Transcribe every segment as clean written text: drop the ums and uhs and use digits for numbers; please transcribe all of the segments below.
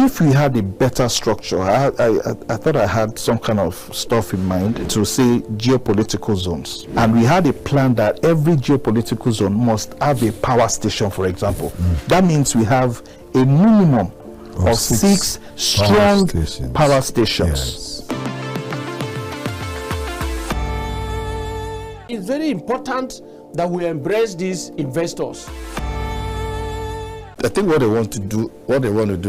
If we had a better structure, I thought I had some kind of stuff in mind to say geopolitical zones. And we had a plan that every geopolitical zone must have a power station, for example. That means we have a minimum of six strong power stations. Yes. It's very important that we embrace these investors. I think what they want to do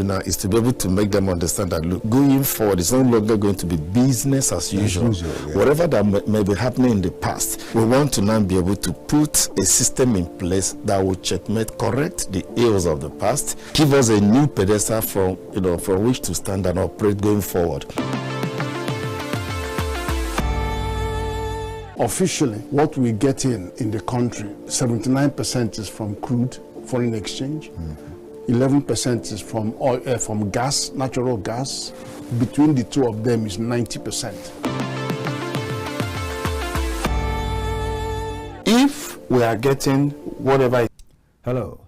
now is to be able to make them understand that, look, going forward, it's no longer going to be business as usual. Yeah. Whatever that may be happening in the past, we want to now be able to put a system in place that will checkmate, correct the ills of the past, give us a new pedestal from which to stand and operate going forward. Officially, what we get in the country, 79% is from crude, foreign exchange, 11% is from oil, from gas, natural gas. Between the two of them is 90%. If we are getting whatever. Hello,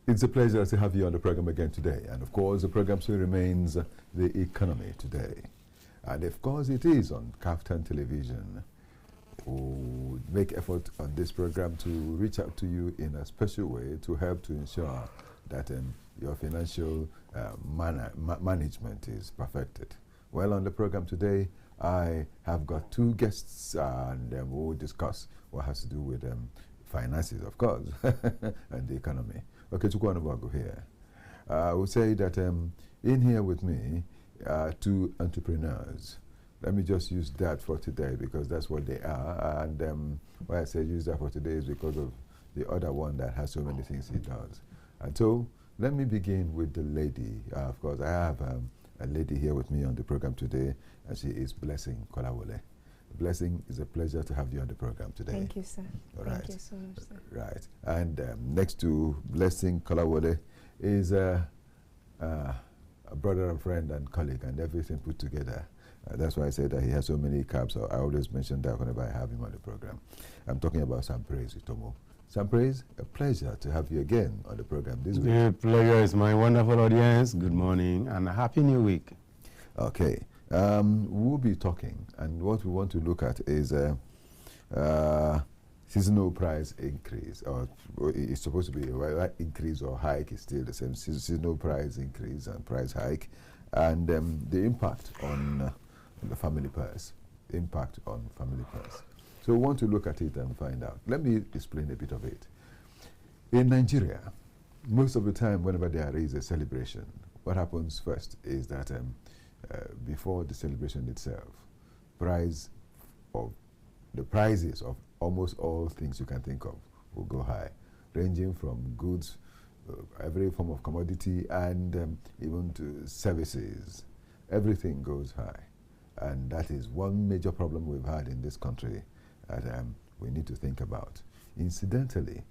it's a pleasure to have you on the program again today. And of course, the program still remains The Economy Today. And of course, it is on KAFTAN Television. Who make effort on this program to reach out to you in a special way to help to ensure that your financial management is perfected. Well, on the program today, I have got two guests, and we'll discuss what has to do with finances, of course, and the economy. Okay, Chukwuanabago here. I will say that in here with me are two entrepreneurs. Let me just use that for today because that's what they are. And why I say use that for today is because of the other one that has so many things he does. And so let me begin with the lady. Of course, I have a lady here with me on the program today, and she is Blessing Kolawole. Blessing, it's a pleasure to have you on the program today. Thank you, sir. All Thank right. you so much, sir. Right. And next to Blessing Kolawole is a brother and friend and colleague and everything put together. That's why I said that he has so many caps. So I always mention that whenever I have him on the program. I'm talking about Sam Praise Itomo. Sam Praise, a pleasure to have you again on the program this week. The pleasure is my wonderful audience. Good morning and a happy new week. Okay. We'll be talking, and what we want to look at is seasonal price increase, or it's supposed to be a increase or hike is still the same. Seasonal price increase and price hike, and the impact on the family purse. Impact on family purse. So we want to look at it and find out. Let me explain a bit of it. In Nigeria, most of the time whenever there is a celebration, what happens first is that before the celebration itself, the prices of almost all things you can think of will go high, ranging from goods, every form of commodity, and even to services. Everything goes high. And that is one major problem we've had in this country that we need to think about. Incidentally,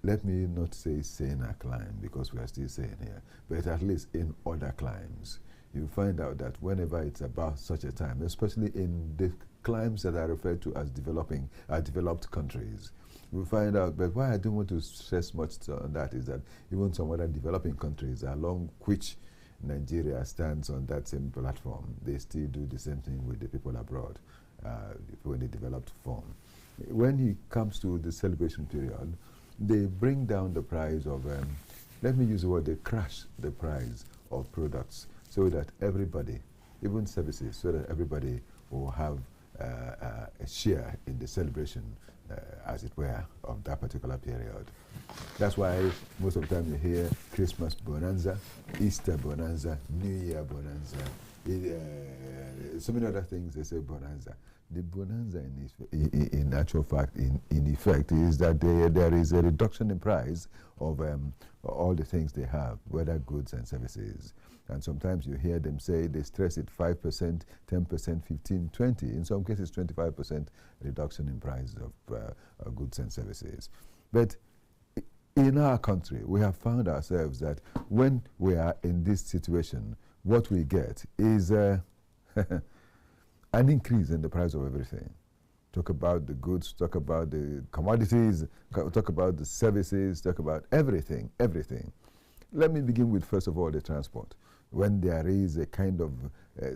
let me not say saner climb, because we are still sane here, but at least in other climes, you find out that whenever it's about such a time, especially in the climes that are referred to as developed countries, we find out, but why I don't want to stress much on that is that even some other developing countries along which Nigeria stands on that same platform, they still do the same thing with the people abroad, people in the developed form. When it comes to the celebration period, they bring down the price of, let me use the word, they crash the price of products so that everybody even services, so that everybody will have a share in the celebration, as it were, of that particular period. That's why most of the time you hear Christmas bonanza, Easter bonanza, New Year bonanza, so many other things they say bonanza. The bonanza in actual fact, in effect, is that there is a reduction in price of all the things they have, whether goods and services. And sometimes you hear them say they stress it 5%, 10%, 15, 20, in some cases 25% reduction in price of goods and services. But in our country, we have found ourselves that when we are in this situation, what we get is an increase in the price of everything. Talk about the goods, talk about the commodities, talk about the services, talk about everything, everything. Let me begin with, first of all, the transport. When there is a kind of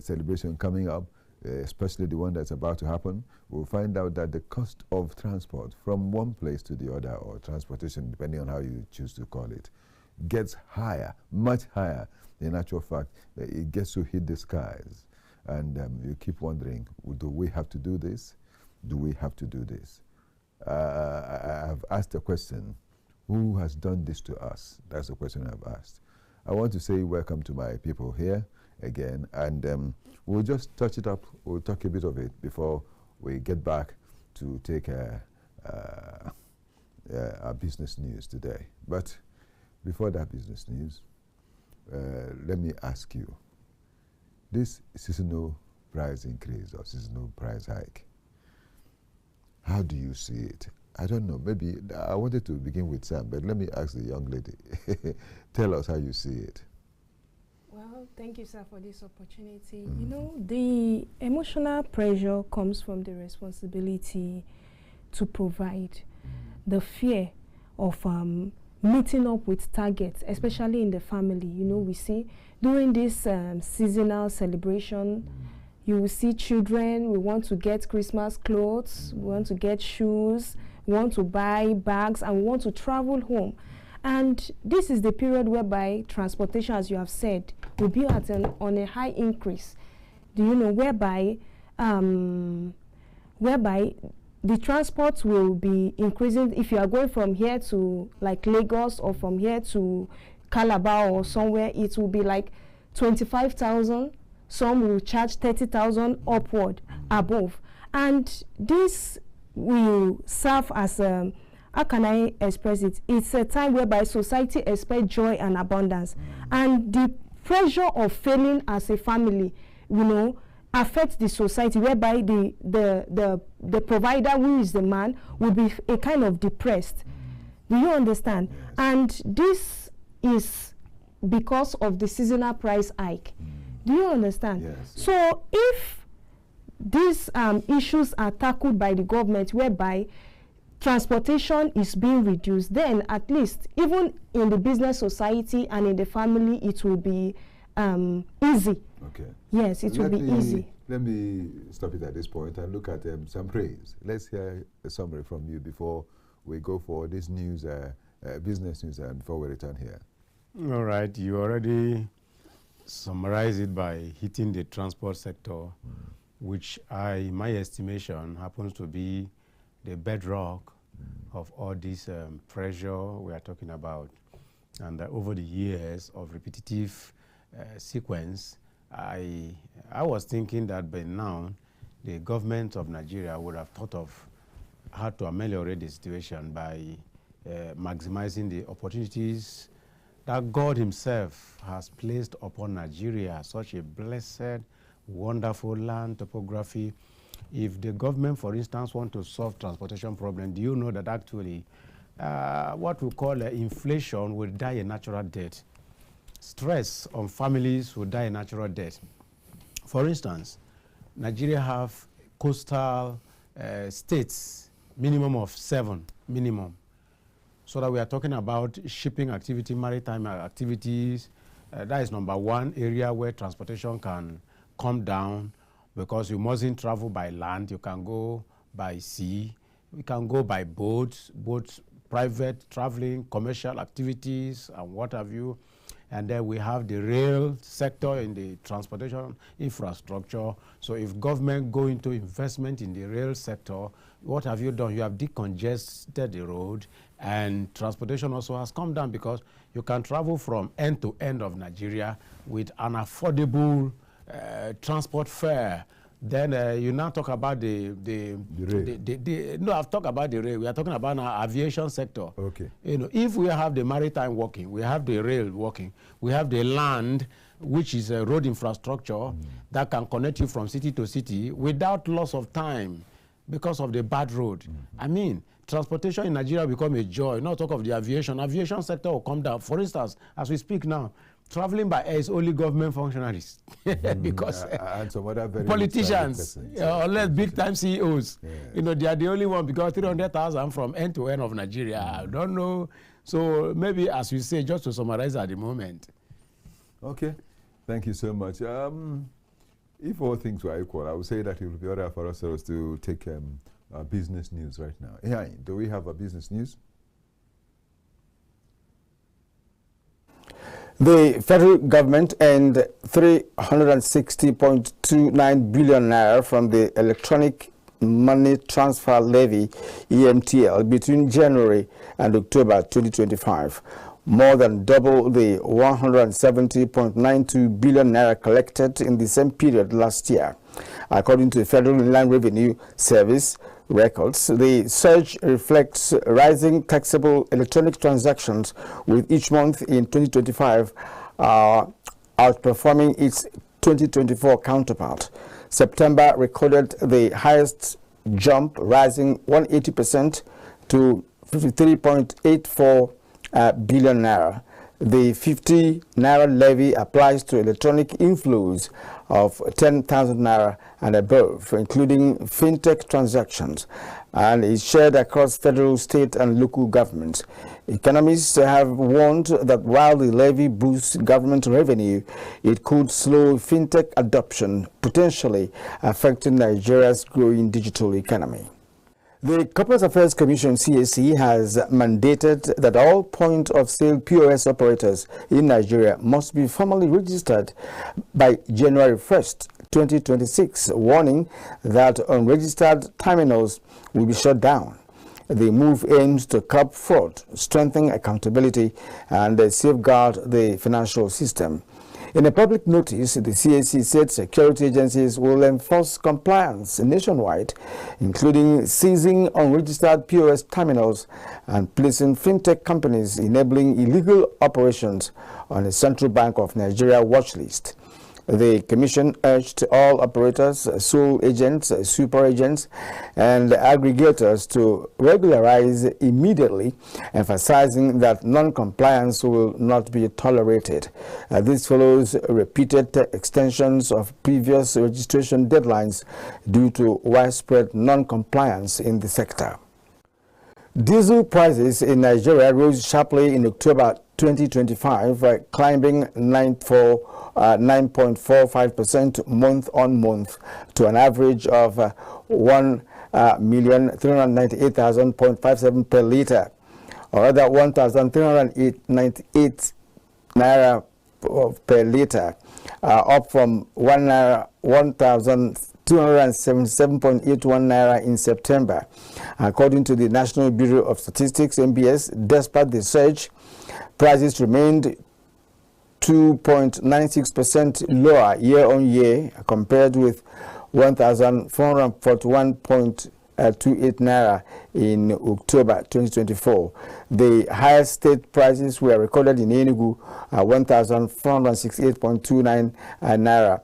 celebration coming up, especially the one that's about to happen, we'll find out that the cost of transport from one place to the other, or transportation, depending on how you choose to call it, gets higher, much higher. In actual fact, it gets to hit the skies. And you keep wondering, do we have to do this? Do we have to do this? I have asked a question, who has done this to us? That's the question I've asked. I want to say welcome to my people here again, and we'll just touch it up. We'll talk a bit of it before we get back to take our business news today. But before that business news, let me ask you, this seasonal price increase or seasonal price hike, how do you see it? I don't know, maybe I wanted to begin with Sam, but let me ask the young lady. Tell us how you see it. Well, thank you, sir, for this opportunity. You know, the emotional pressure comes from the responsibility to provide, the fear of meeting up with targets, especially in the family. You know, we see during this seasonal celebration, you will see children, we want to get Christmas clothes, we want to get shoes, we want to buy bags, and we want to travel home. And this is the period whereby transportation, as you have said, will be at on a high increase. Do you know, whereby the transport will be increasing. If you are going from here to like Lagos, or from here to Calabar or somewhere, it will be like 25,000. Some will charge 30,000 upward, above. And this will serve as a, how can I express it? It's a time whereby society expects joy and abundance. And the pressure of failing as a family, you know, affects the society, whereby the provider, who is the man, will be a kind of depressed. Do you understand? Yes. And this is because of the seasonal price hike. Do you understand? Yes. So if these issues are tackled by the government, whereby transportation is being reduced, then at least even in the business society and in the family, it will be easy. Okay. Yes, it will be easy. Let me stop it at this point and look at some praise. Let's hear a summary from you before we go for this news, business news, and before we return here. All right, you already summarized it by hitting the transport sector, which my estimation happens to be the bedrock of all this pressure we are talking about. And over the years of repetitive sequence, I was thinking that by now the government of Nigeria would have thought of how to ameliorate the situation by maximizing the opportunities that God himself has placed upon Nigeria, such a blessed, wonderful land, topography. If the government, for instance, want to solve transportation problem, do you know that actually what we call inflation will die a natural death? Stress on families will die a natural death. For instance, Nigeria have coastal states, minimum of 7, minimum. So that we are talking about shipping activity, maritime activities. That is number one area where transportation can come down, because you mustn't travel by land. You can go by sea. You can go by boats, private traveling, commercial activities, and what have you. and then we have the rail sector in the transportation infrastructure. So if government go into investment in the rail sector, what have you done? You have decongested the road, and transportation also has come down because you can travel from end to end of Nigeria with an affordable transport fare. Then you now talk about the rail. No, I've talked about the rail. We are talking about our aviation sector. Okay. You know, if we have the maritime working, we have the rail working, we have the land, which is a road infrastructure that can connect you from city to city without loss of time because of the bad road. I mean, transportation in Nigeria will become a joy. Not talk of the aviation. Aviation sector will come down. For instance, as we speak now, traveling by air is only government functionaries because and some other very politicians, unless big-time CEOs, you know, they are the only one because 300,000 from end to end of Nigeria. I don't know. So maybe, as you say, just to summarize at the moment. Okay, thank you so much. If all things were equal, I would say that it would be better for us to take business news right now. Yeah, do we have a business news? The federal government earned 360.29 billion naira from the Electronic Money Transfer Levy (EMTL) between January and October 2025, more than double the 170.92 billion naira collected in the same period last year. According to the Federal Inland Revenue Service records, the surge reflects rising taxable electronic transactions, with each month in 2025 outperforming its 2024 counterpart. September recorded the highest jump, rising 180% to 53.84 billion naira. The 50 naira levy applies to electronic inflows of 10,000 naira and above, including fintech transactions, and is shared across federal, state, and local governments. Economists have warned that while the levy boosts government revenue, it could slow fintech adoption, potentially affecting Nigeria's growing digital economy. The Corporate Affairs Commission, CAC, has mandated that all point-of-sale POS operators in Nigeria must be formally registered by January 1st, 2026, warning that unregistered terminals will be shut down. The move aims to curb fraud, strengthen accountability, and safeguard the financial system. In a public notice, the CAC said security agencies will enforce compliance nationwide, including seizing unregistered POS terminals and placing fintech companies enabling illegal operations on the Central Bank of Nigeria watch list. The Commission urged all operators, sole agents, super agents, and aggregators to regularize immediately, emphasizing that non-compliance will not be tolerated. This follows repeated extensions of previous registration deadlines due to widespread non-compliance in the sector. Diesel prices in Nigeria rose sharply in October 2025, climbing 9.45% month-on-month to an average of 1,398,000.57 per litre, or rather 1,398 naira per litre, up from 1,277.81 naira in September. According to the National Bureau of Statistics, NBS, despite the surge, prices remained 2.96% lower year-on-year, compared with 1,441.28 naira in October 2024. The highest state prices were recorded in Enugu, 1,468.29 naira,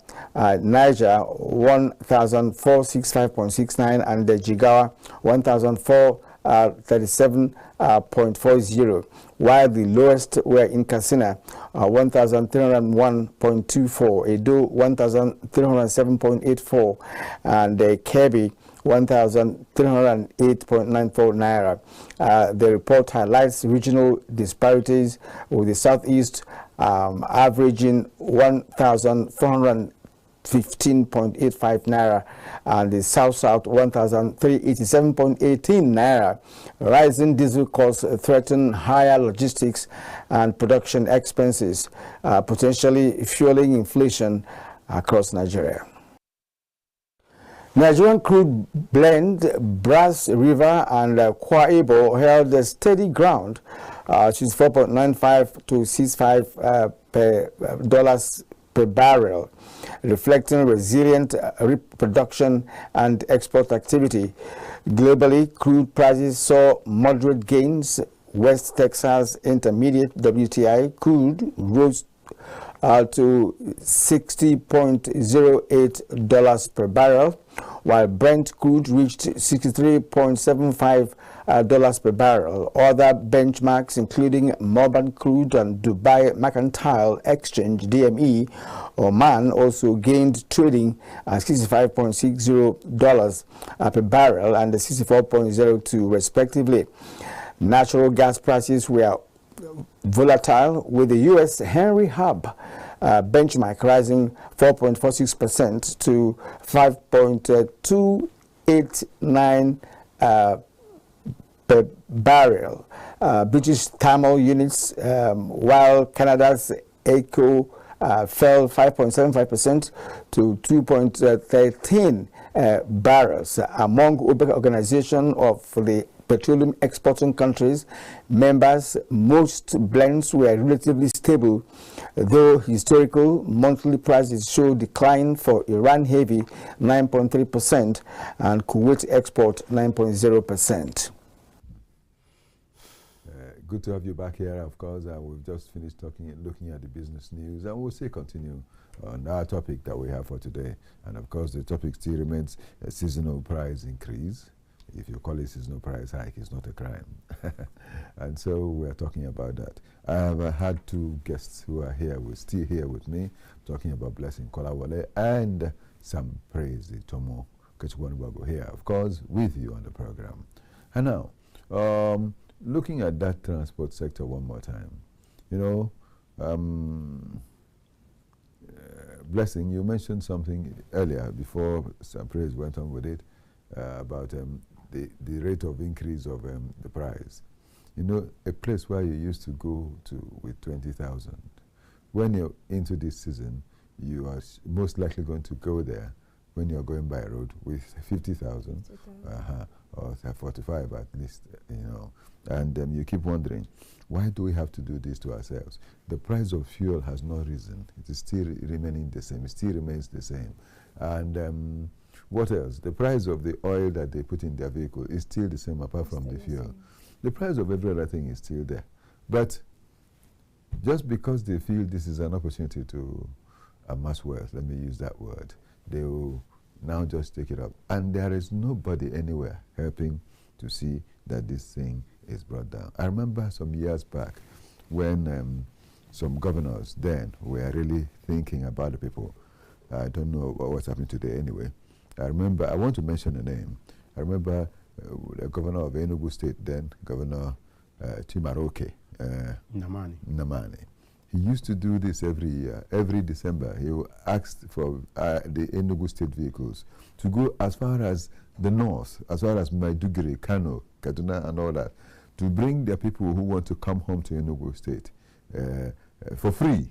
Niger, 1,465.69, and Jigawa, 1,437.40, while the lowest were in Katsina, 1,301.24, Edo, 1,307.84, and Kebbi, 1,308.94 naira. The report highlights regional disparities, with the southeast averaging 1,470 15.85 naira, and the South 1,387.18 naira. Rising diesel costs threaten higher logistics and production expenses, potentially fueling inflation across Nigeria. Nigerian crude blend, Brass River and Kwa Ibo held a steady ground, $64.95 to $65 per barrel, reflecting resilient production and export activity. Globally, crude prices saw moderate gains. West Texas Intermediate WTI crude rose to $60.08 per barrel, while Brent crude reached $63.75 per barrel. Other benchmarks, including Melbourne crude and Dubai Mercantile Exchange (DME), Oman, also gained trading at $65.60 per barrel and $64.02 respectively. Natural gas prices were volatile, with the U.S. Henry Hub benchmark rising 4.46% to 5.289 per barrel. British thermal units, while Canada's AECO fell 5.75% to 2.13 barrels. Among OPEC organization of the petroleum exporting countries, members, most blends were relatively stable, though historical monthly prices show decline for Iran heavy 9.3% and Kuwait export 9.0%. Good to have you back here, of course. We've just finished looking at the business news, and we'll still continue on our topic that we have for today. And of course, the topic still remains a seasonal price increase. If you call it seasonal price hike, it's not a crime. And so we're talking about that. I have had two guests who are here, still here with me, talking about Blessing Kolawole and Sam Praise Tomo Kechukwanwago here, of course, with you on the program. And now, looking at that transport sector one more time, you know, Blessing, you mentioned something earlier before Sam Praise went on with it about the rate of increase of the price. You know, a place where you used to go to with 20,000, when you're into this season, you are most likely going to go there when you're going by road with 50,000 or 45 at least, you know. And you keep wondering, why do we have to do this to ourselves? The price of fuel has not risen. It is still remaining the same. It still remains the same. And what else? The price of the oil that they put in their vehicle is still the same, apart from the fuel. The price of every other thing is still there. But just because they feel this is an opportunity to amass wealth, let me use that word, they will now just take it up. And there is nobody anywhere helping to see that this thing is brought down. I remember some years back when some governors then were really thinking about the people. I don't know what's happening today anyway. I remember, I want to mention a name. I remember the governor of Enugu State then, Governor Chimaroke Namani. He used to do this every year. Every December, he asked for the Enugu State vehicles to go as far as the north, as far as Maiduguri, Kano, Kaduna, and all that, to bring the people who want to come home to Enugu State for free.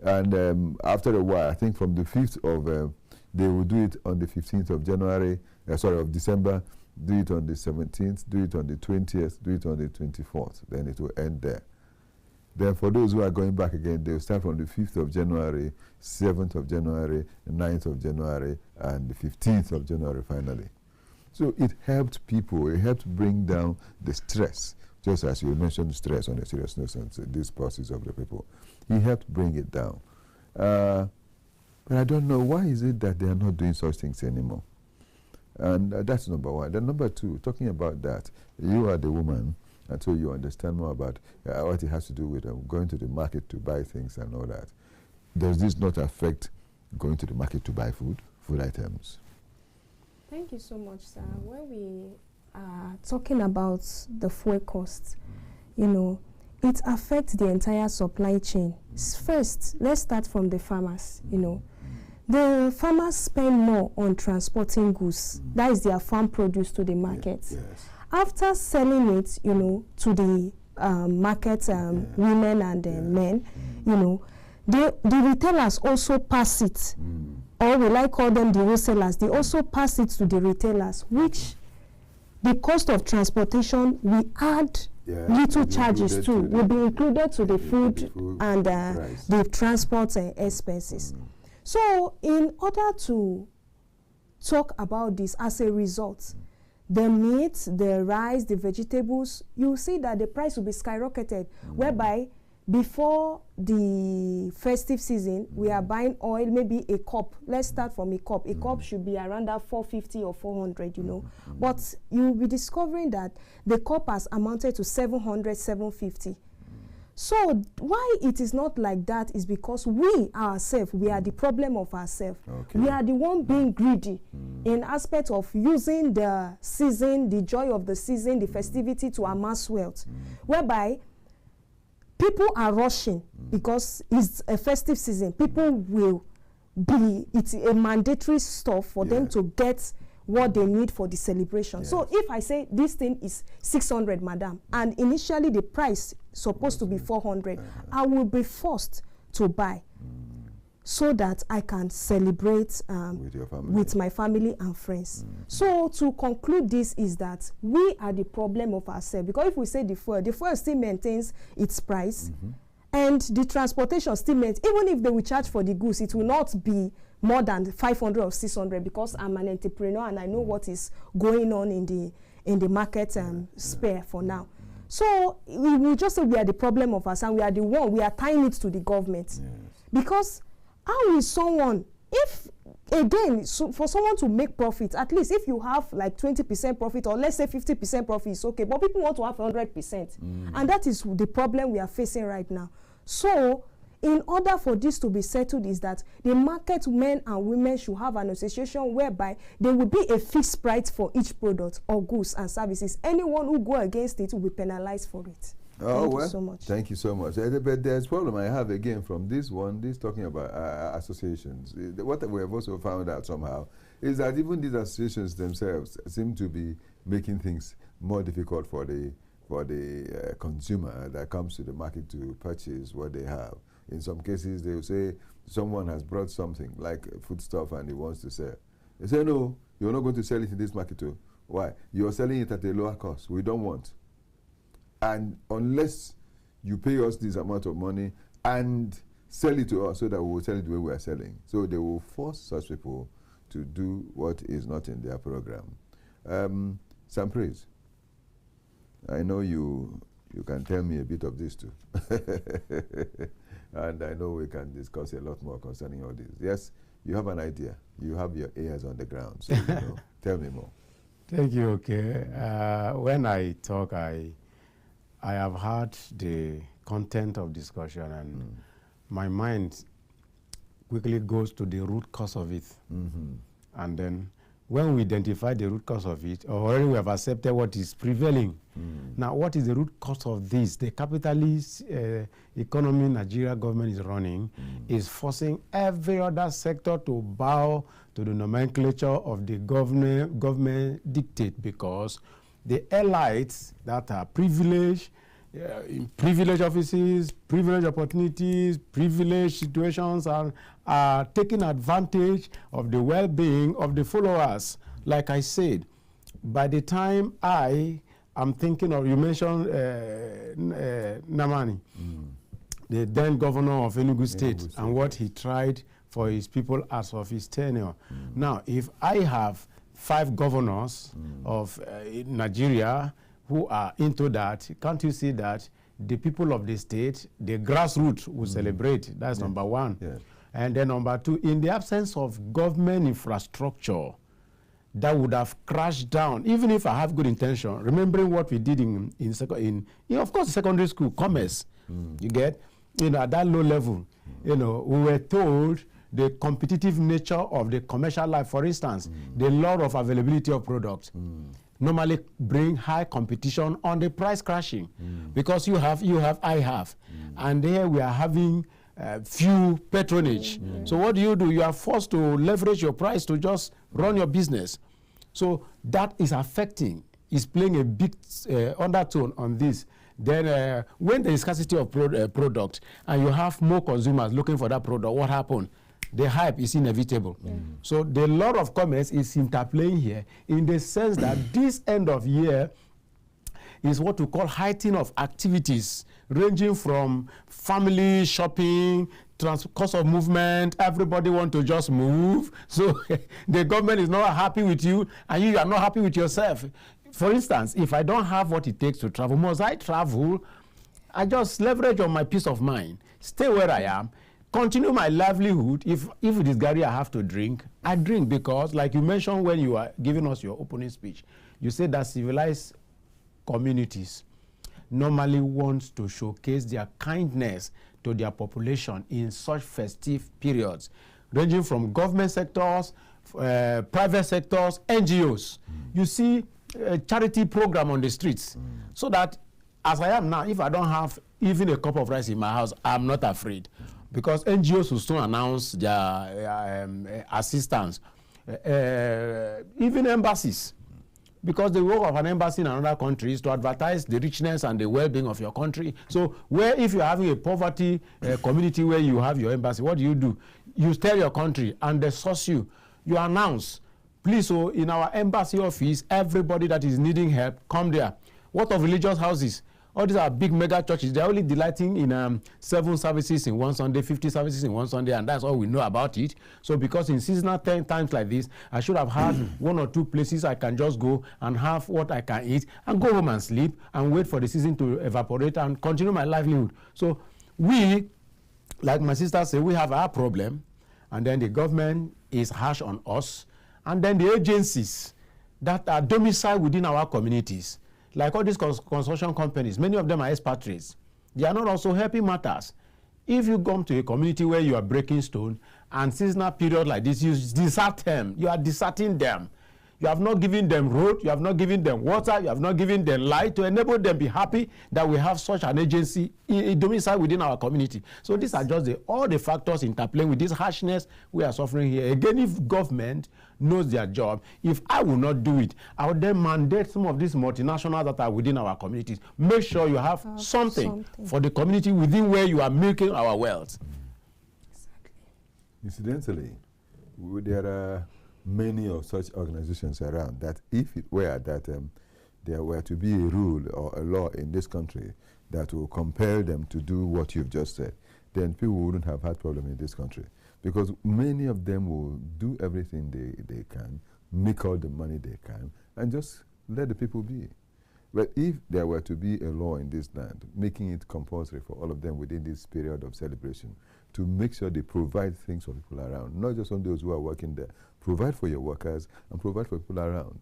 And after a while, I think from the 5th of, they will do it on the 15th of January, of December, do it on the 17th, do it on the 20th, do it on the 24th. Then it will end there. Then for those who are going back again, they'll start from the 5th of January, 7th of January, 9th of January, and the 15th of January finally. So it helped people, it helped bring down the stress, just as you mentioned stress on the seriousness and these process of the people. He helped bring it down. But I don't know, why is it that they are not doing such things anymore? And that's number one. Then number two, talking about that, you are the woman, and so you understand more about what it has to do with going to the market to buy things and all that. Does this not affect going to the market to buy food items? Thank you so much, sir. When we are talking about the fuel costs, you know, it affects the entire supply chain. First, let's start from the farmers, you know. the farmers spend more on transporting goods. That is their farm produce to the market. Yes. After selling it, you know, to the market, women and men, you know, the retailers also pass it, or will I call them the wholesalers, they also pass it to the retailers, which the cost of transportation we add little charges too, will be included to the food and the transport expenses. So in order to talk about this as a result, the meat, the rice, the vegetables, you see that the price will be skyrocketed, whereby before the festive season, we are buying oil, maybe a cup. Let's start from a cup. A cup should be around that 450 or 400, you know. But you'll be discovering that the cup has amounted to 700, 750. So why it is not like that is because we ourselves, we are the problem of ourselves. Okay. We are the one being greedy in aspect of using the season, the joy of the season, the festivity to amass wealth, whereby people are rushing because it's a festive season. People will be, it's a mandatory stuff for them to get what they need for the celebration. Yes. So if I say this thing is 600, madam, and initially the price supposed to be 400, I will be forced to buy so that I can celebrate with my family and friends. So to conclude this is that we are the problem of ourselves, because if we say the fuel still maintains its price, and the transportation still maintains, even if they will charge for the goods, it will not be more than 500 or 600, because I'm an entrepreneur and I know what is going on in the market sphere for now. So we will just say we are the problem of us, and we are the one, we are tying it to the government. Because how is someone, if again, for someone to make profit, at least if you have like 20% profit, or let's say 50% profit is okay, but people want to have 100%. And that is the problem we are facing right now. So in order for this to be settled is that the market men and women should have an association whereby there will be a fixed price for each product or goods and services. Anyone who go against it will be penalized for it. Thank you so much. Thank you so much. But there's a problem I have again from this talking about associations. What we have also found out somehow is that even these associations themselves seem to be making things more difficult for the consumer that comes to the market to purchase what they have. In some cases, they will say someone has brought something like foodstuff and he wants to sell. They say, no, you're not going to sell it in this market too. Why? You're selling it at a lower cost. We don't want. And unless you pay us this amount of money and sell it to us so that we will sell it the way we are selling. So they will force such people to do what is not in their program. Sam Praise, I know you can tell me a bit of this too. And I know we can discuss a lot more concerning all this. Yes, you have an idea. You have your ears on the ground. So you know. Tell me more. Thank you, okay. When I talk, I have heard the content of discussion, and my mind quickly goes to the root cause of it. And then when we identify the root cause of it, already we have accepted what is prevailing. Now, what is the root cause of this? The capitalist economy Nigeria government is running is forcing every other sector to bow to the nomenclature of the government dictate, because the elites that are privileged, in privileged offices, privileged opportunities, privileged situations are taking advantage of the well-being of the followers. Like I said, by the time I'm thinking of, you mentioned Namani, the then governor of Enugu State, and what he tried for his people as of his tenure. Now, if I have 5 governors of Nigeria who are into that, can't you see that the people of the state, the grassroots will celebrate? That's number one. And then number 2, in the absence of government infrastructure that would have crashed down, even if I have good intention, remembering what we did in of course, secondary school, commerce, you get, at that low level, we were told the competitive nature of the commercial life, for instance, the law of availability of products, normally bring high competition on the price crashing, because you have, I have. And there we are having fuel patronage. So what do? You are forced to leverage your price to just run your business. So that is affecting, is playing a big undertone on this. Then when there is scarcity of product and you have more consumers looking for that product, what happens? The hype is inevitable. So the law of commerce is interplaying here in the sense that this end of year is what we call heightening of activities ranging from family shopping, cost of movement. Everybody want to just move. So the government is not happy with you and you are not happy with yourself. For instance, if I don't have what it takes to travel, must I travel? I just leverage on my peace of mind, stay where I am, continue my livelihood. If it is Gary I have to drink, I drink, because like you mentioned when you are giving us your opening speech, you said that civilized communities normally want to showcase their kindness to their population in such festive periods, ranging from government sectors, private sectors, NGOs. You see a charity program on the streets, so that as I am now, if I don't have even a cup of rice in my house, I'm not afraid, because NGOs will soon announce their assistance, even embassies. Because the work of an embassy in another country is to advertise the richness and the well-being of your country. So where if you're having a poverty community where you have your embassy, what do? You tell your country and they source you. You announce, please, so in our embassy office, everybody that is needing help, come there. What of religious houses? All these are big mega churches. They're only delighting in 7 services in one Sunday, 50 services in one Sunday, and that's all we know about it. So because in seasonal times like this, I should have had 1 or 2 places I can just go and have what I can eat and go home and sleep and wait for the season to evaporate and continue my livelihood. So we, like my sister said, we have our problem, and then the government is harsh on us, and then the agencies that are domiciled within our communities, like all these construction companies, many of them are expatriates. They are not also helping matters. If you come to a community where you are breaking stone and seasonal period like this, you desert them. You are deserting them. You have not given them road, you have not given them water, you have not given them light to enable them be happy that we have such an agency in domicile within our community. So these are just all the factors interplaying with this harshness we are suffering here. Again, if government knows their job, if I will not do it, I will then mandate some of these multinationals that are within our communities. Make sure you have something for the community within where you are milking our wealth. Exactly. Incidentally, there are many of such organizations around that if it were that there were to be a rule or a law in this country that will compel them to do what you've just said, then people wouldn't have had problem in this country, because many of them will do everything they can, make all the money they can, and just let the people be. But if there were to be a law in this land making it compulsory for all of them within this period of celebration to make sure they provide things for people around, not just on those who are working there, provide for your workers and provide for people around.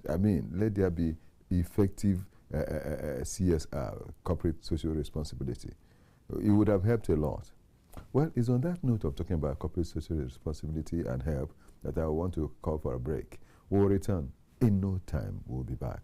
I mean, let there be effective CSR, corporate social responsibility. It would have helped a lot. Well, it's on that note of talking about corporate social responsibility and help that I want to call for a break. We'll return. In no time, we'll be back.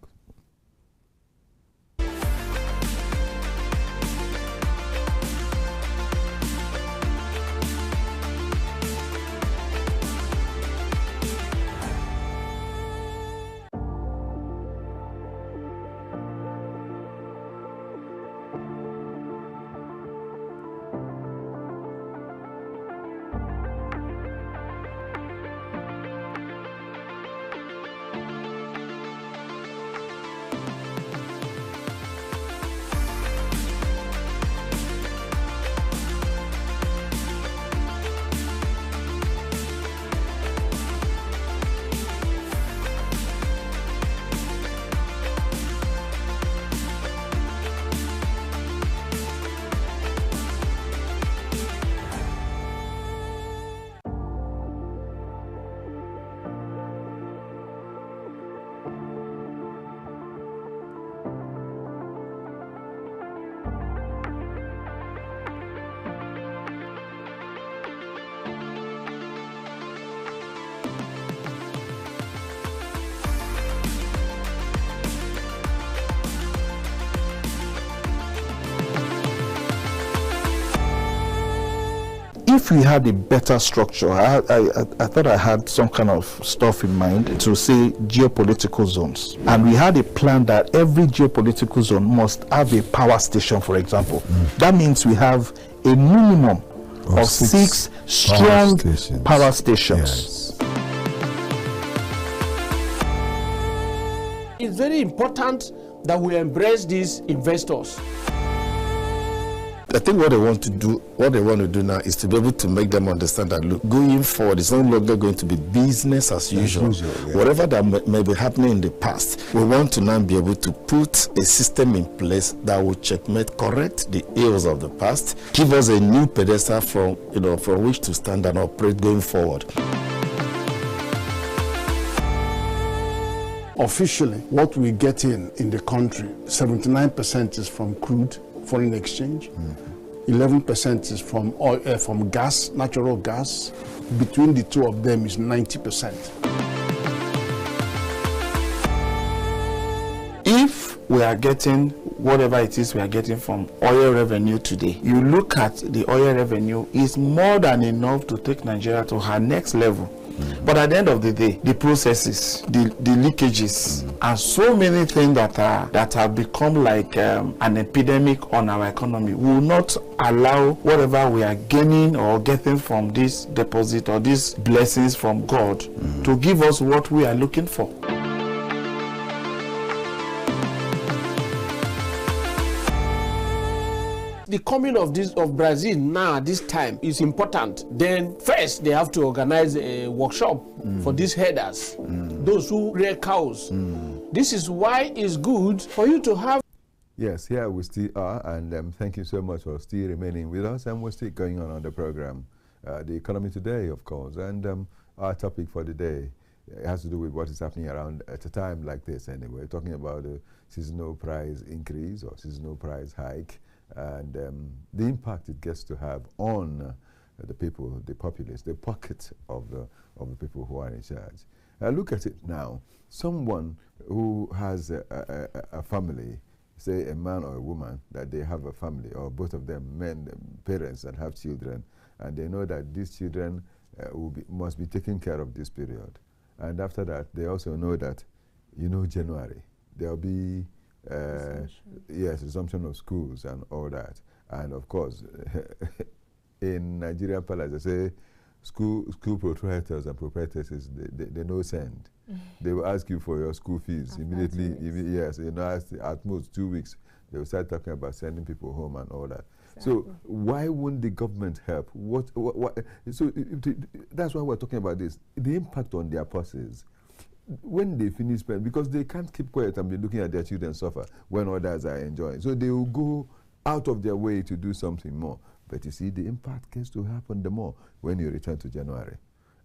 if we had a better structure, I thought I had some kind of stuff in mind to say geopolitical zones. And we had a plan that every geopolitical zone must have a power station, for example. That means we have a minimum of six strong power stations. Yes. It's very important that we embrace these investors. I think what they want to do now is to be able to make them understand that, look, going forward, it's no longer going to be business as usual. Whatever that may be happening in the past, we want to now be able to put a system in place that will checkmate, correct the ills of the past, give us a new pedestal from which to stand and operate going forward. Officially, what we get in the country, 79% is from crude, foreign exchange, 11% is from oil, from gas, natural gas. Between the two of them is 90%. If we are getting whatever it is we are getting from oil revenue today, you look at the oil revenue, is more than enough to take Nigeria to her next level. But at the end of the day, the processes, the leakages, and so many things that have become like an epidemic on our economy will not allow whatever we are gaining or getting from this deposit or these blessings from God to give us what we are looking for. The coming of Brazil now this time is important. Then first they have to organize a workshop for these herders, those who rear cows. This is why it's good for you to have. Yes, here we still are, and thank you so much for still remaining with us, and we're still going on the program, the economy today, of course, and our topic for the day has to do with what is happening around at a time like this. Anyway, talking about the seasonal price increase or seasonal price hike, and the impact it gets to have on the people, the populace, the pocket of the people who are in charge. Look at it now. Someone who has a family, say a man or a woman, that they have a family, or both of them, men, parents that have children, and they know that these children must be taken care of this period. And after that, they also know that, January, there'll be resumption of schools and all that. And of course, in Nigerian palace, they say school proprietors and proprietresses, they no send. They will ask you for your school fees immediately. Yes, at most 2 weeks, they will start talking about sending people home and all that. Exactly. So why wouldn't the government help? So that's why we're talking about this. The impact on their purses. When they finish spending, because they can't keep quiet and be looking at their children suffer when others are enjoying. So they will go out of their way to do something more. But you see, the impact gets to happen the more when you return to January.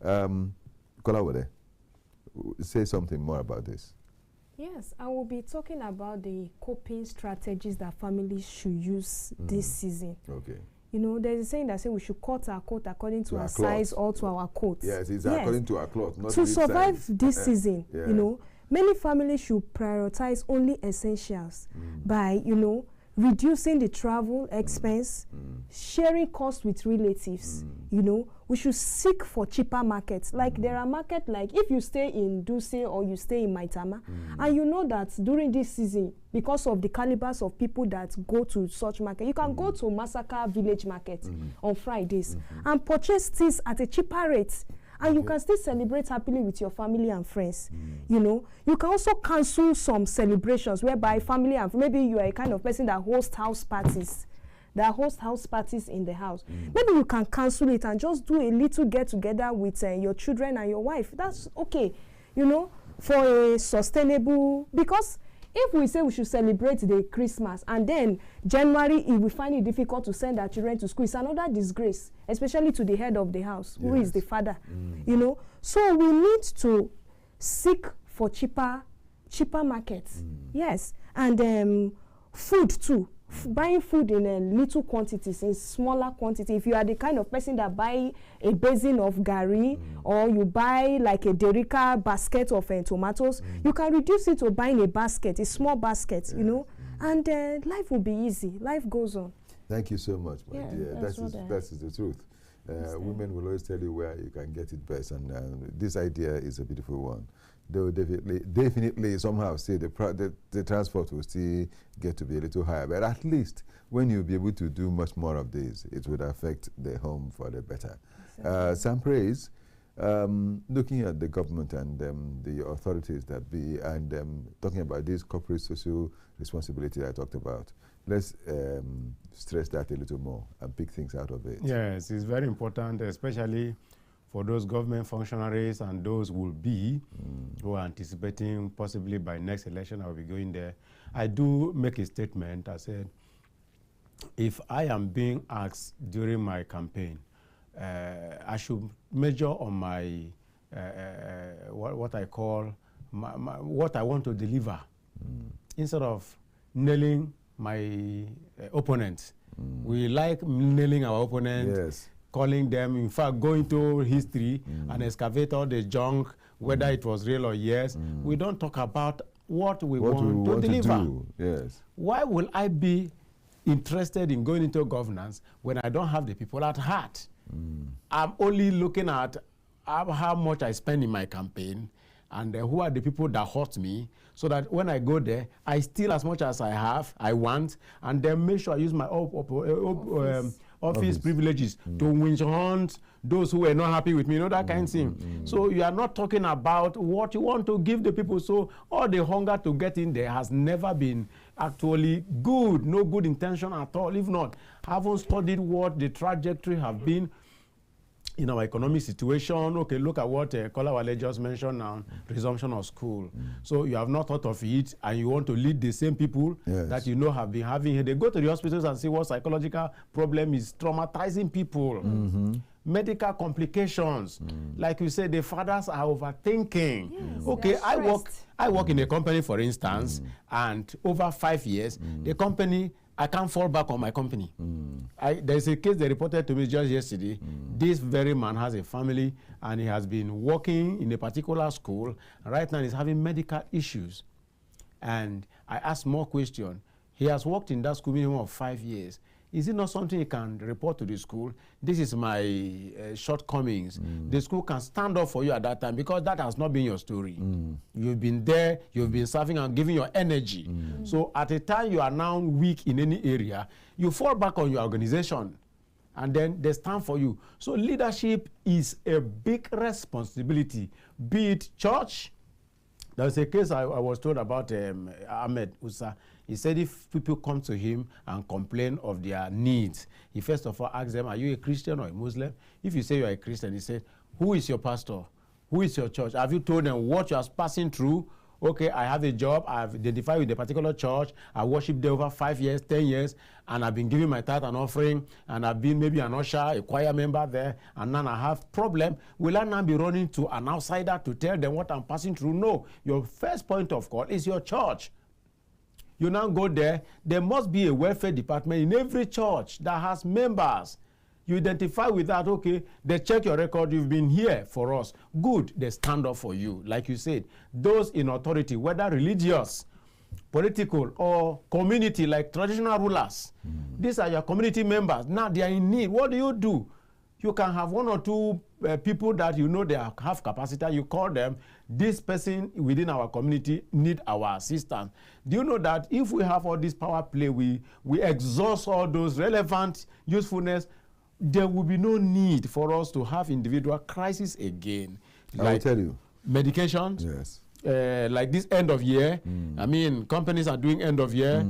Kolawole, say something more about this. Yes, I will be talking about the coping strategies that families should use this season. Okay. There's a saying that says we should cut our coat according to our size or to our coat. Yes, it's according to our cloth, not to survive size. This season, many families should prioritize only essentials by, reducing the travel expense, sharing costs with relatives. We should seek for cheaper markets. Like there are markets, like if you stay in Duse or you stay in Maitama, and you know that during this season, because of the calibers of people that go to such market, you can go to Masaka village market on Fridays and purchase things at a cheaper rate. And you can still celebrate happily with your family and friends. You can also cancel some celebrations whereby family and maybe you are a kind of person that hosts house parties. In the house. Maybe you can cancel it and just do a little get together with your children and your wife. That's okay, for a sustainable, because if we say we should celebrate the Christmas and then January, if we find it difficult to send our children to school, it's another disgrace, especially to the head of the house, who is the father. So we need to seek for cheaper markets. Yes, and food too. Buying food in little quantities, in smaller quantity. If you are the kind of person that buy a basin of gari or you buy like a Derica basket of tomatoes, you can reduce it to buying a basket, a small basket, and life will be easy. Life goes on. Thank you so much, my dear. That is the truth. Women will always tell you where you can get it best, and this idea is a beautiful one. They will definitely somehow say the transport will still get to be a little higher, but at least when you'll be able to do much more of this, it would affect the home for the better. Some praise. Looking at the government and the authorities that be, and talking about this corporate social responsibility I talked about, let's stress that a little more and pick things out of it. Yes, it's very important, especially for those government functionaries and those will be who are anticipating possibly by next election I will be going there. I do make a statement. I said, if I am being asked during my campaign, I should measure on my what I call what I want to deliver, instead of nailing my opponents. We like nailing our opponents, Yes. calling them, in fact, going to history and excavate all the junk, whether it was real or yes. We don't talk about what we want to deliver. do. Yes. Why will I be interested in going into governance when I don't have the people at heart? I'm only looking at how much I spend in my campaign and who are the people that hurt me, so that when I go there, I steal as much as I want, and then make sure I use my office privileges to winch hunt those who were not happy with me, that kind of thing. So you are not talking about what you want to give the people. So all the hunger to get in there has never been actually good, no good intention at all. If not, haven't studied what the trajectory have been in our economic situation. Okay, look at what Kolawale just mentioned now, resumption of school. So you have not thought of it, and you want to lead the same people that you know have been having here. They go to the hospitals and see what psychological problem is traumatizing people. Medical complications. Like you said, the fathers are overthinking. Yes, okay, I work in a company, for instance, and over 5 years, the company, I can't fall back on my company. There's a case they reported to me just yesterday. This very man has a family, and he has been working in a particular school. Right now, he's having medical issues. And I asked more questions. He has worked in that school minimum of 5 years. Is it not something he can report to the school? This is my shortcomings. The school can stand up for you at that time, because that has not been your story. You've been there, you've been serving and giving your energy. So at a time you are now weak in any area, you fall back on your organization, and then they stand for you. So leadership is a big responsibility, be it church. There's a case I was told about Ahmed Usa. He said if people come to him and complain of their needs, he first of all asks them, are you a Christian or a Muslim? If you say you are a Christian, he said, who is your pastor? Who is your church? Have you told them what you are passing through? Okay, I have a job, I've identified with a particular church, I worship there over 5 years, 10 years, and I've been giving my tithe and offering, and I've been maybe an usher, a choir member there, and now I have problem. Will I now be running to an outsider to tell them what I'm passing through? No, your first point of call is your church. You now go there, there must be a welfare department in every church that has members. You identify with that, okay, they check your record, you've been here for us. Good, they stand up for you. Like you said, those in authority, whether religious, political, or community, like traditional rulers, these are your community members. Now they are in need. What do? You can have one or two people that you know they have capacity. You call them, this person within our community need our assistance. Do you know that if we have all this power play, we exhaust all those relevant usefulness, there will be no need for us to have individual crisis again. I will tell you. Medications. Yes. Like this end of year, I mean, companies are doing end of year,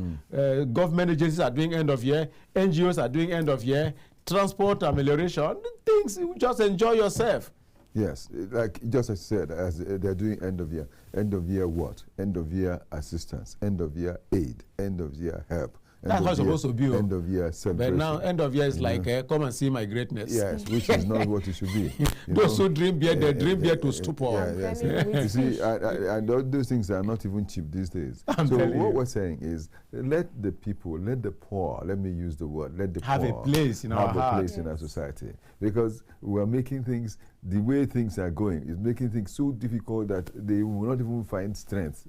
government agencies are doing end of year, NGOs are doing end of year, transport amelioration, things, you just enjoy yourself. Yes, like just as I said, as they're doing end of year what? End of year assistance, end of year aid, end of year help. That's how it's supposed to be. End of year celebration. But now end of year is like, come and see my greatness. Yes, which is not what it should be. Those who dream beer, they dream beer to stupor. Yes. You see, and those things are not even cheap these days. So what we're saying is, let the people, let the poor, let me use the word, let the have poor a place in our heart. Have a place in our society. Because we're making things, the way things are going, is making things so difficult that they will not even find strength.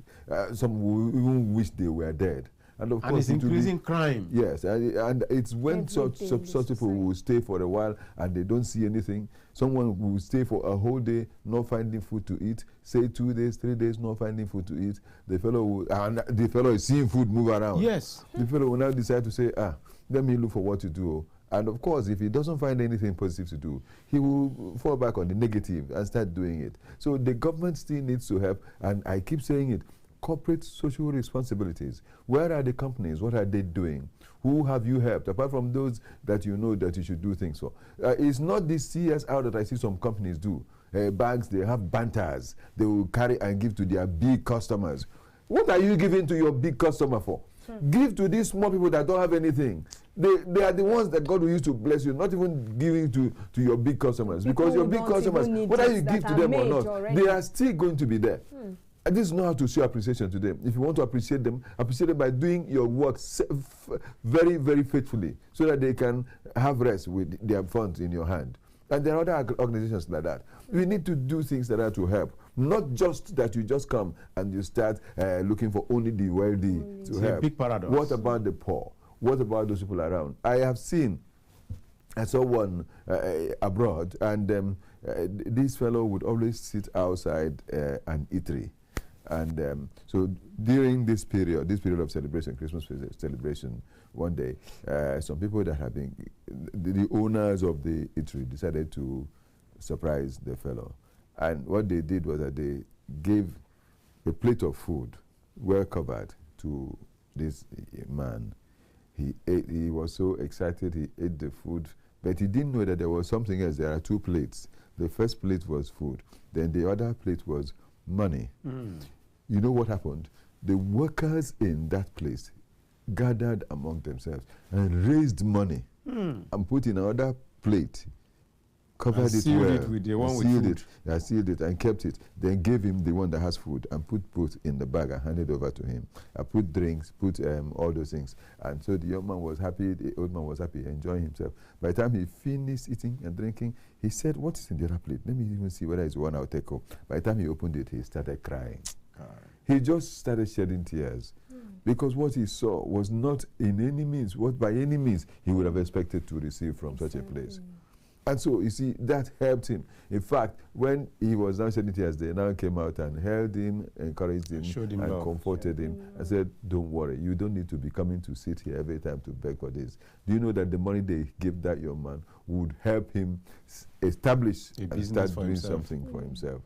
Some will even wish they were dead. And of And course, it's it will be- increasing crime. Yes, and it's when such Everything in people society. will stay for a while and they don't see anything. Someone will stay for a whole day not finding food to eat. Say 2 days, 3 days not finding food to eat. The fellow is seeing food move around. Yes. The fellow will now decide to say, let me look for what to do. And of course, if he doesn't find anything positive to do, he will fall back on the negative and start doing it. So the government still needs to help, and I keep saying it, corporate social responsibilities. Where are the companies? What are they doing? Who have you helped? Apart from those that you know that you should do things for. It's not this CSR that I see some companies do. Banks, they have banters. They will carry and give to their big customers. What are you giving to your big customer for? Give to these small people that don't have anything. They are the ones that God will use to bless you, not even giving to your big customers. People because your who big don't customers, even need whether it, you that give to are them or made not, already. they are still going to be there. And this is not how to show appreciation to them. If you want to appreciate them by doing your work very, very faithfully so that they can have rest with their funds in your hand. And there are other organizations like that. We need to do things like that to help. Not just that you just come and you start looking for only the wealthy to It's help. a big paradox. What about the poor? What about those people around? I saw one abroad, and this fellow would always sit outside an eatery. And so during this period of celebration, Christmas celebration, one day, some people that have been, the owners of the eatery decided to surprise the fellow. And what they did was that they gave a plate of food, well covered, to this man. He ate, he was so excited, he ate the food, but he didn't know that there was something else. There are 2 plates. The first plate was food, then the other plate was money. You know what happened? The workers in that place gathered among themselves and raised money and put in another plate, covered And it sealed well, it with the one and with sealed food. it, yeah, sealed it and kept it. Then gave him the one that has food and put both in the bag and handed over to him. I put drinks, put all those things. And so the young man was happy, the old man was happy, enjoying himself. By the time he finished eating and drinking, he said, "What is in the other plate? Let me even see whether it's one I'll take home." By the time he opened it, he started crying. He just started shedding tears because what he saw was not in any means, what by any means he would have expected to receive from such a place. And so, you see, that helped him. In fact, when he was now shedding tears, they now came out and held him, encouraged him, Showed him and love. comforted him, and said, "Don't worry, you don't need to be coming to sit here every time to beg for this. Do you know that the money they gave that young man would help him establish A and business start for doing himself. something for himself?"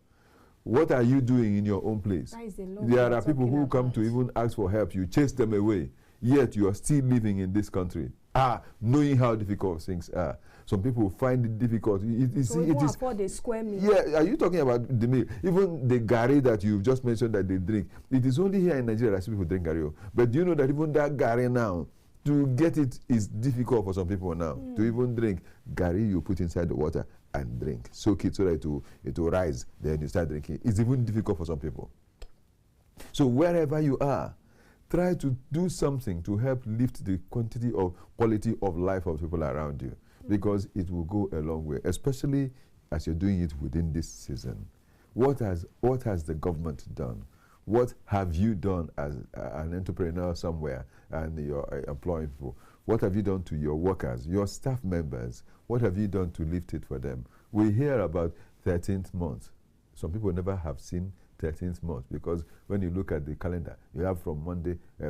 What are you doing in your own place? That is the law There we're are people who talking come to about. even ask for help. You chase them away, yet you are still living in this country. Knowing how difficult things are. Some people find it difficult. So we won't afford a square meal. Yeah, are you talking about the meal? Even the gari that you've just mentioned that they drink, it is only here in Nigeria that people drink gari. But do you know that even that gari now, to get it is difficult for some people now. To even drink gari, you put inside the water and drink. Soak it so that it will rise, then you start drinking. It's even difficult for some people. So wherever you are, try to do something to help lift the quality of life of people around you, because it will go a long way, especially as you're doing it within this season. What has the government done? What have you done as an entrepreneur somewhere and you're employing people? What have you done to your workers, your staff members? What have you done to lift it for them? We hear about 13th month. Some people never have seen 13th month, because when you look at the calendar, you have from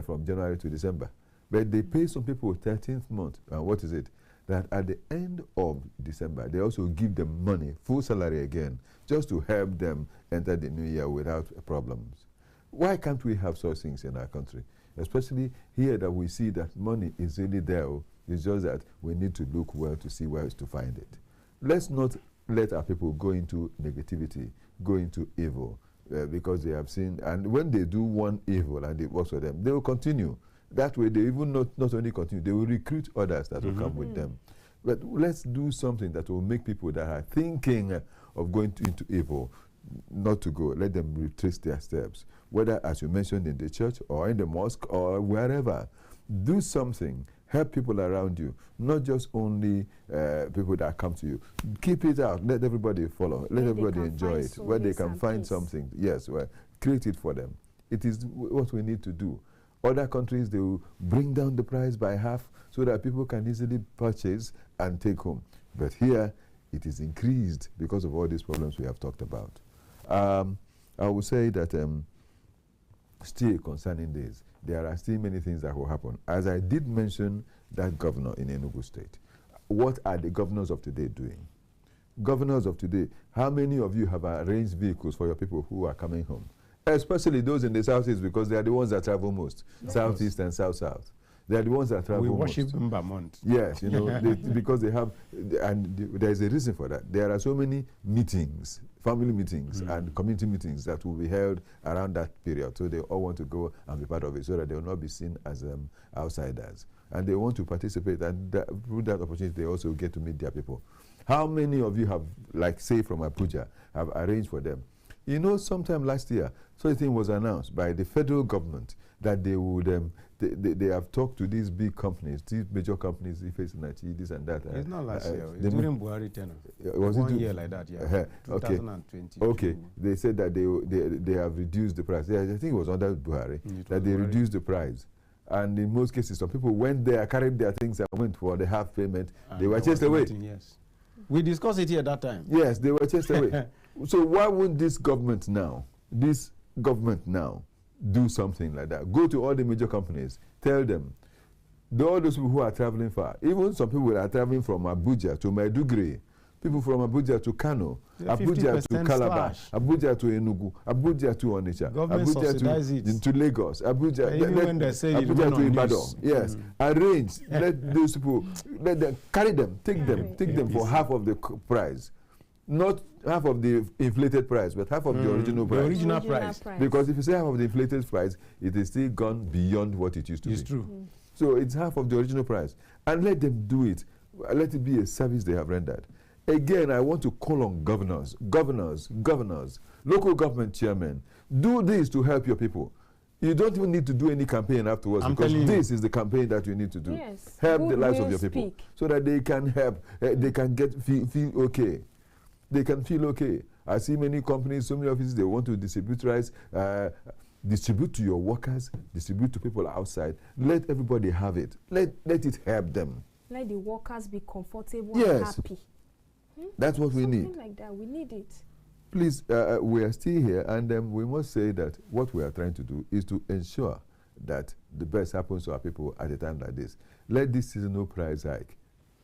from January to December. But they pay some people 13th month. And what is it? That at the end of December, they also give them money, full salary again, just to help them enter the new year without problems. Why can't we have such things in our country? Especially here that we see that money is really there. It's just that we need to look well to see where to find it. Let's not let our people go into negativity, go into evil, because they have seen, and when they do one evil and it works for them, they will continue. That way they even not only continue, they will recruit others that will come with them. But let's do something that will make people that are thinking of going into evil not to go. Let them retrace their steps, whether, as you mentioned, in the church or in the mosque or wherever. Do something. Help people around you, not just only people that come to you. Keep it out. Let everybody follow. Let everybody enjoy it. Where they can find something. Yes, well, create it for them. It is what we need to do. Other countries, they will bring down the price by half so that people can easily purchase and take home. But here, it is increased because of all these problems we have talked about. I would say that still concerning this, there are still many things that will happen. As I did mention that governor in Enugu State, what are the governors of today doing? Governors of today, how many of you have arranged vehicles for your people who are coming home? Especially those in the southeast, because they are the ones that travel most. Yes. Southeast and south-south. They are the ones that travel most. We worship Mbamont. Yes, you know, because they have, and there is a reason for that. There are so many meetings, family meetings and community meetings that will be held around that period. So they all want to go and be part of it so that they will not be seen as outsiders. And they want to participate, and through that opportunity, they also get to meet their people. How many of you have, like, say, from Abuja, have arranged for them? You know, sometime last year, something was announced by the federal government that they would, they have talked to these big companies, these major companies, this and that. It's not last year. It's during Buhari tenure. Was it 1 year like that, yeah. 2020. Okay. They said that they have reduced the price. Yeah, I think it was under Buhari that they reduced the price. And in most cases, some people went there, carried their things and went for the half payment. And they were chased away. Yes. We discussed it here at that time. Yes, they were chased away. So why wouldn't this government now do something like that? Go to all the major companies, tell them, all those people who are traveling far, even some people are traveling from Abuja to Maiduguri, people from Abuja to Kano, Abuja to Calabar, Abuja to Enugu, Abuja to Onitsha, Abuja to Lagos, Abuja, Abuja to Ibadan. Yes, arrange, let those people, let them carry them, take them for half of the price. Not half of the inflated price, but half of the original price. The original price. Because if you say half of the inflated price, it is still gone beyond what it used to be. It's true. So it's half of the original price. And let them do it. Let it be a service they have rendered. Again, I want to call on governors, local government chairmen. Do this to help your people. You don't even need to do any campaign afterwards, because this is the campaign that you need to do. Yes. Help the lives of your people so that they can help, they can feel okay. They can feel okay. I see many companies, so many offices, they want to distribute rice, distribute to your workers, distribute to people outside. Let everybody have it. Let it help them. Let the workers be comfortable and happy. That's what we need. Something like that, we need it. Please, we are still here, and we must say that what we are trying to do is to ensure that the best happens to our people at a time like this. Let this seasonal price hike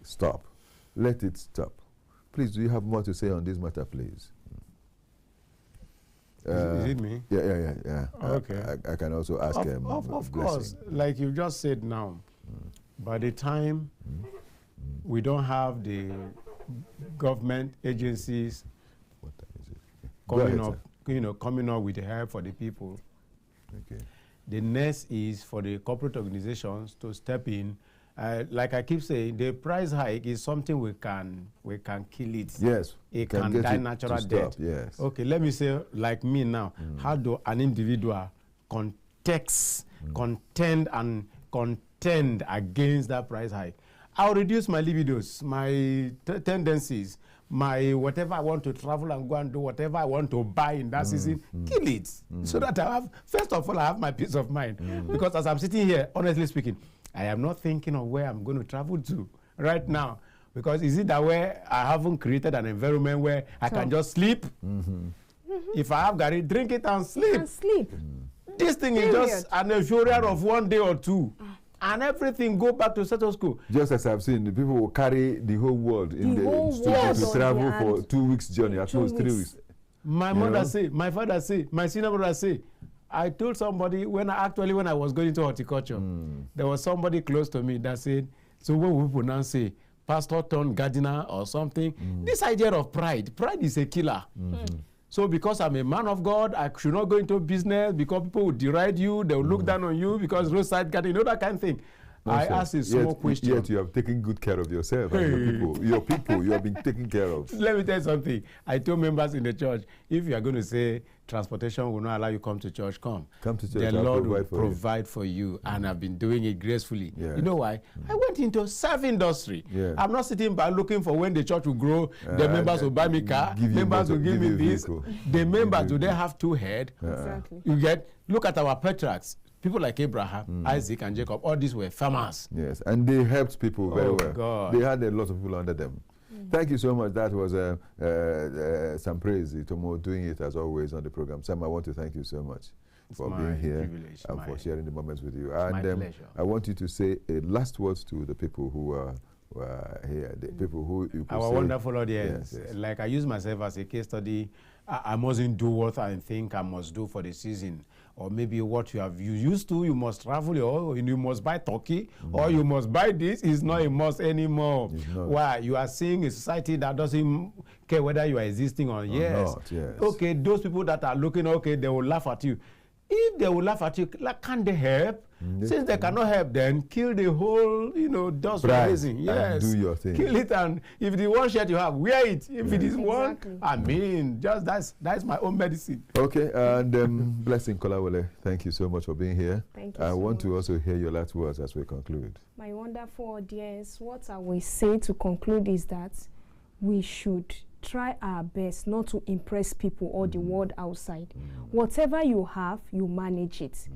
stop. Let it stop. Please, do you have more to say on this matter, please? Is it me? Yeah. Okay. I can also ask him. Of course, like you just said now, by the time we don't have the government agencies coming up with help for the people, the next is for the corporate organizations to step in. Like I keep saying, the price hike is something we can kill it. Yes. It can die natural death. Yes. Okay, let me say, like me now, how do an individual contend against that price hike? I'll reduce my libidos, my tendencies, my whatever I want to travel and go and do, whatever I want to buy in that season, kill it. So that I have, first of all, I have my peace of mind. Because as I'm sitting here, honestly speaking, I am not thinking of where I'm going to travel to right now. Because is it that way I haven't created an environment where I can just sleep? If I have Gary, drink it and sleep. This thing is just an euphoria of 1 day or two. And everything go back to status quo. Just as I've seen, the people will carry the whole world in to travel for 2 weeks journey, at most 3 weeks. My mother say, my father say, my senior brother say. I told somebody when I was going into horticulture, there was somebody close to me that said, so what will people now say, pastor turned gardener or something? This idea of pride is a killer. So because I'm a man of God, I should not go into business because people will deride you, they will look down on you because roadside garden, that kind of thing. I asked a small question. Yet you have taken good care of yourself and your people. Your people, you have been taken care of. Let me tell you something. I told members in the church, if you are going to say transportation will not allow you come to church, come. Come to church, The I'll Lord will for provide for you, and I've been doing it gracefully. Yes. You know why? I went into self-industry. Yeah. I'm not sitting by looking for when the church will grow, the members will buy me car, members will give me this. The members do they have two heads? Exactly. You get, look at our patriarchs. People like Abraham, Isaac, and Jacob, all these were farmers. Yes, and they helped people very well. God. They had a lot of people under them. Thank you so much. That was some praise, Itomo, doing it as always on the program. Sam, I want to thank you so much for being here and for sharing the moments with you. And my pleasure. I want you to say a last words to the people who are here, the people who you could Our say, wonderful audience. Yes, yes. Like I use myself as a case study. I mustn't do what I think I must do for the season. Or maybe what you used to, you must travel, or you must buy turkey, or you must buy this. It's not a must anymore. Why? You are seeing a society that doesn't care whether you are existing or yes. Not, yes. Okay, those people that are looking, okay, they will laugh at you. If they will laugh at you, like, can't they help? Since they cannot help, then kill the whole, dust raising. Yes. Do your thing. Kill it, and if the one shirt you have, wear it. If it is one, I mean, just that's my own medicine. Okay, and Blessing Kolawole, thank you so much for being here. Thank you I so want to much. also hear your last words as we conclude. My wonderful audience, what I will say to conclude is that we should try our best not to impress people or the world outside. Whatever you have, you manage it.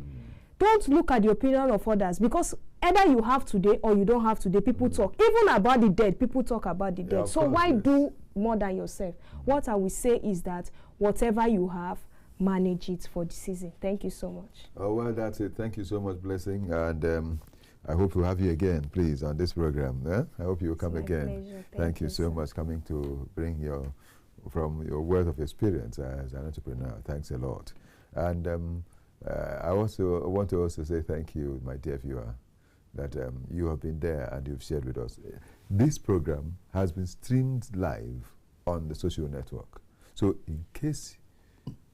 Don't look at the opinion of others, because either you have today or you don't have today. People talk. Even about the dead, people talk about the dead. So why do more than yourself? What I will say is that whatever you have, manage it for the season. Thank you so much. Oh, well, that's it. Thank you so much, Blessing. And I hope to have you again, please, on this program. I hope you will come again. Pleasure. Thank you so much coming to bring from your wealth of experience as an entrepreneur. Thanks a lot. And I also want to say thank you, my dear viewer, that you have been there and you've shared with us. This program has been streamed live on the social network. So in case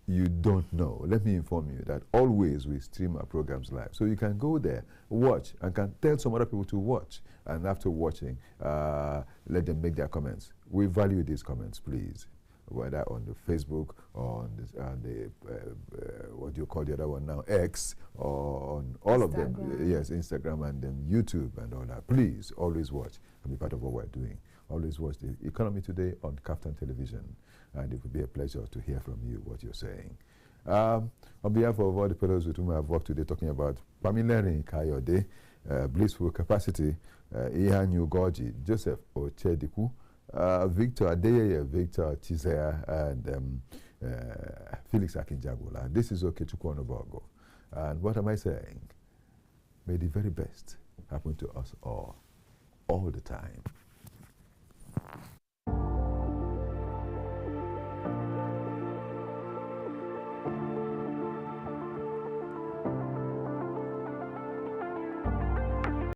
you don't know, let me inform you that always we stream our programs live. So you can go there, watch, and can tell some other people to watch. And after watching, let them make their comments. We value these comments, please, whether on the Facebook or on the what do you call the other one now, X, or on all of them. Yes, Instagram and then YouTube and all that. Please always watch and be part of what we're doing. Always watch The Economy Today on KAFTAN Television, and it would be a pleasure to hear from you what you're saying. On behalf of all the fellows with whom I've worked today, talking about Pamilerin Kayode, Blissful Capacity, Ihanyu Goji, Joseph Ochediku, Victor Adeyeye, Victor Chizea, and Felix Akinjagola. This is Okechukwu Onobogo. And what am I saying? May the very best happen to us all the time.